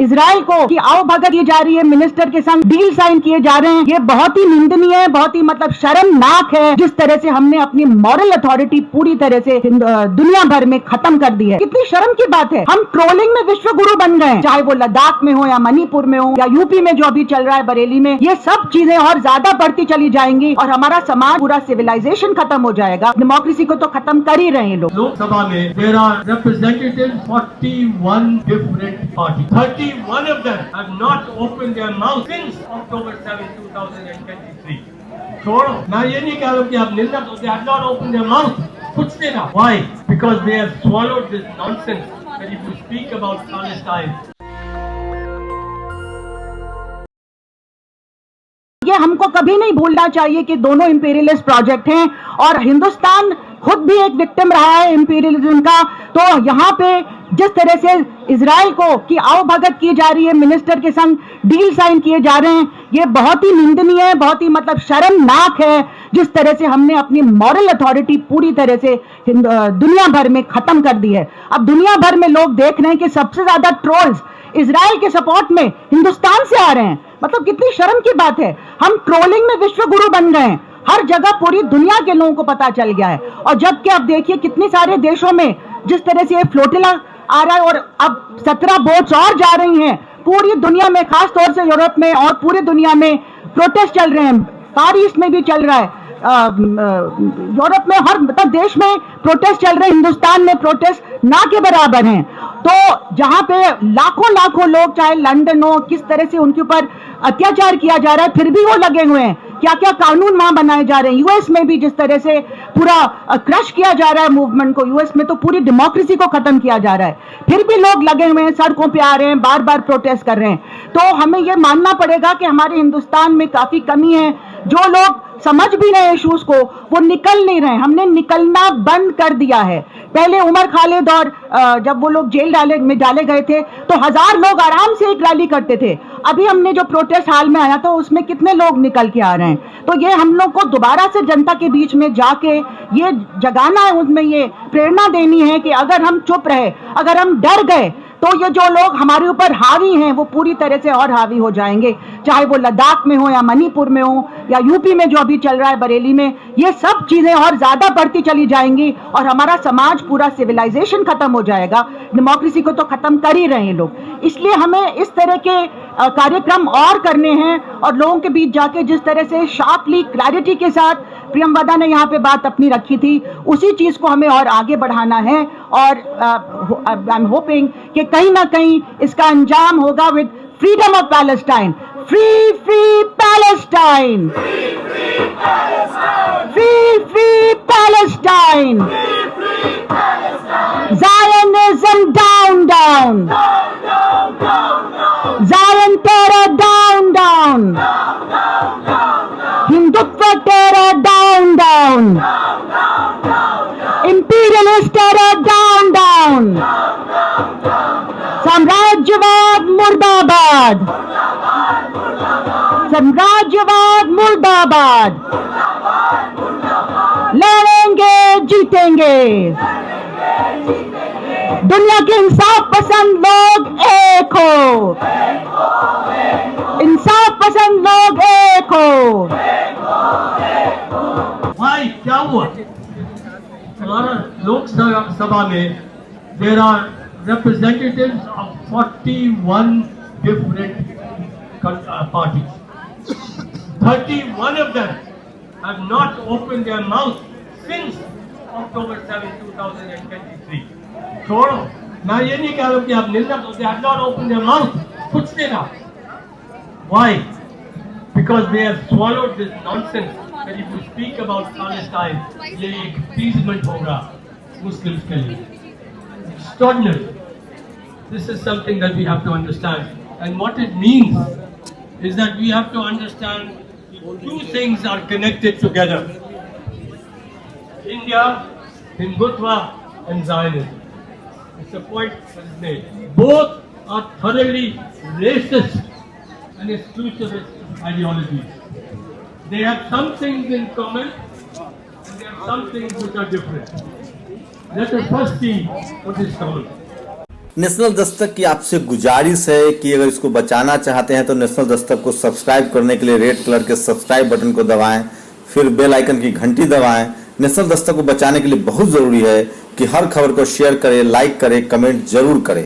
Israel को कि आओ भगत की जा रही है, मिनिस्टर के संग डील साइन किए जा रहे हैं, ये बहुत ही निंदनीय है, बहुत ही शर्मनाक है। जिस तरह से हमने अपनी मॉरल अथॉरिटी पूरी तरह से दुनिया भर में खत्म कर दी है, कितनी शर्म की बात है। हम ट्रोलिंग में विश्व गुरु बन गए, चाहे वो लद्दाख में हो या मणिपुर में हो या यूपी में जो अभी चल रहा है बरेली में। ये सब चीजें और ज्यादा बढ़ती चली जाएंगी और हमारा समाज, पूरा सिविलाइजेशन खत्म हो जाएगा। डेमोक्रेसी को तो खत्म कर ही रहे हैं लोग। लोकसभा में there are representatives 41 different party, 31 of them have not opened their mouth since October 7, 2023. छोड़ो, मैं ये नहीं कह रहा हूँ कि आप निर्णय दो, they have not opened their mouth. कुछ देना. Why? Because they have swallowed this nonsense that if you speak about Palestine. ये हमको कभी नहीं भूलना चाहिए कि दोनों इंपीरियलिस्ट प्रोजेक्ट हैं और हिंदुस्तान खुद भी एक विक्टिम रहा है इंपीरियलिज्म का। तो यहाँ पे जिस तरह से इजराइल को कि आओ भगत की जा रही है, मिनिस्टर के संग डील साइन किए जा रहे हैं, ये बहुत ही निंदनीय है, बहुत ही शर्मनाक है। जिस तरह से हमने अपनी मॉरल अथॉरिटी पूरी तरह से दुनिया भर में खत्म कर दी है। अब दुनिया भर में लोग देख रहे हैं कि सबसे ज्यादा ट्रोल्स इजराइल के सपोर्ट में हिंदुस्तान से आ रहे हैं। कितनी शर्म की बात है। हम ट्रोलिंग में विश्व गुरु बन गए हैं, हर जगह पूरी दुनिया के लोगों को पता चल गया है। और जबकि अब देखिए कितने सारे देशों में जिस तरह से ये फ्लोटिला आ रहा है और अब 17 बोट्स और जा रही हैं पूरी दुनिया में, खास तौर से यूरोप में और पूरी दुनिया में प्रोटेस्ट चल रहे हैं। फार ईस्ट में भी चल रहा है, यूरोप में हर देश में प्रोटेस्ट चल रहे हैं। हिंदुस्तान में प्रोटेस्ट ना के बराबर हैं। तो जहां पे लाखों लोग, चाहे लंदन हो, किस तरह से उनके ऊपर अत्याचार किया जा रहा है, फिर भी वो लगे हुए हैं। क्या क्या कानून वहां बनाए जा रहे हैं। यूएस में भी जिस तरह से पूरा क्रश किया जा रहा है मूवमेंट को, यूएस में तो पूरी डेमोक्रेसी को खत्म किया जा रहा है, फिर भी लोग लगे हुए हैं, सड़कों पे आ रहे हैं, बार बार प्रोटेस्ट कर रहे हैं। तो हमें यह मानना पड़ेगा कि हमारे हिंदुस्तान में काफी कमी है। जो लोग समझ भी रहे इश्यूज को, वो निकल नहीं रहे। हमने निकलना बंद कर दिया है। पहले उमर खालिद और जब वो लोग जेल में डाले गए थे तो 1000 लोग आराम से एक रैली करते थे। अभी हमने जो प्रोटेस्ट हाल में आया था उसमें कितने लोग निकल के आ रहे हैं। तो ये हम लोग को दोबारा से जनता के बीच में जाके ये जगाना है, उसमें ये प्रेरणा देनी है कि अगर हम चुप रहे, अगर हम डर गए, तो ये जो लोग हमारे ऊपर हावी हैं वो पूरी तरह से और हावी हो जाएंगे। चाहे वो लद्दाख में हो या मणिपुर में हो या यूपी में जो अभी चल रहा है बरेली में, ये सब चीजें और ज्यादा बढ़ती चली जाएंगी और हमारा समाज, पूरा सिविलाइजेशन खत्म हो जाएगा। डेमोक्रेसी को तो खत्म कर ही रहे हैं लोग। इसलिए हमें इस तरह के कार्यक्रम और करने हैं और लोगों के बीच जाके जिस तरह से शार्पली, क्लैरिटी के साथ प्रियंवदा ने यहाँ पे बात अपनी रखी थी, उसी चीज को हमें और आगे बढ़ाना है। और आई एम होपिंग कि कहीं ना कहीं इसका अंजाम होगा with freedom of Palestine. Free free Palestine, free Palestine, Zionism down down, Zion terror down down, Hindutva terror down down, imperialist terror down down, साम्राज्यवाद मुर्दाबाद, साम्राज्यवाद मुर्दाबाद, लड़ेंगे जीतेंगे। दुनिया के इंसाफ पसंद लोग एक हो, इंसाफ पसंद लोग एक हो। भाई क्या हुआ? हमारा लोकसभा में there are representatives of 41 different parties. 31 of them have not opened their mouth since October 7, 2023. छोड़ो, मैं ये नहीं कह रहा हूँ कि आप निर्णय दो, they have not opened their mouth. कुछ देना. Why? Because they have swallowed this nonsense that if you speak about Palestine, ये एक appeasement होगा Muslims के लिए. Extraordinary. This is something that we have to understand, and what it means is that we have to understand two things are connected together: India, Hindutva, and Zionism. It's a point that is made. Both are thoroughly racist and exclusivist ideologies. They have some things in common, and there are some things which are different. Let us first see what is common. National Dastak की आपसे गुजारिश है कि अगर इसको बचाना चाहते हैं तो नेशनल दस्तक को सब्सक्राइब करने के लिए रेड कलर के सब्सक्राइब बटन को दबाएं, फिर बेल आइकन की घंटी दबाएं। नेशनल दस्तक को बचाने के लिए बहुत जरूरी है कि हर खबर को शेयर करें, लाइक करें, कमेंट जरूर करें।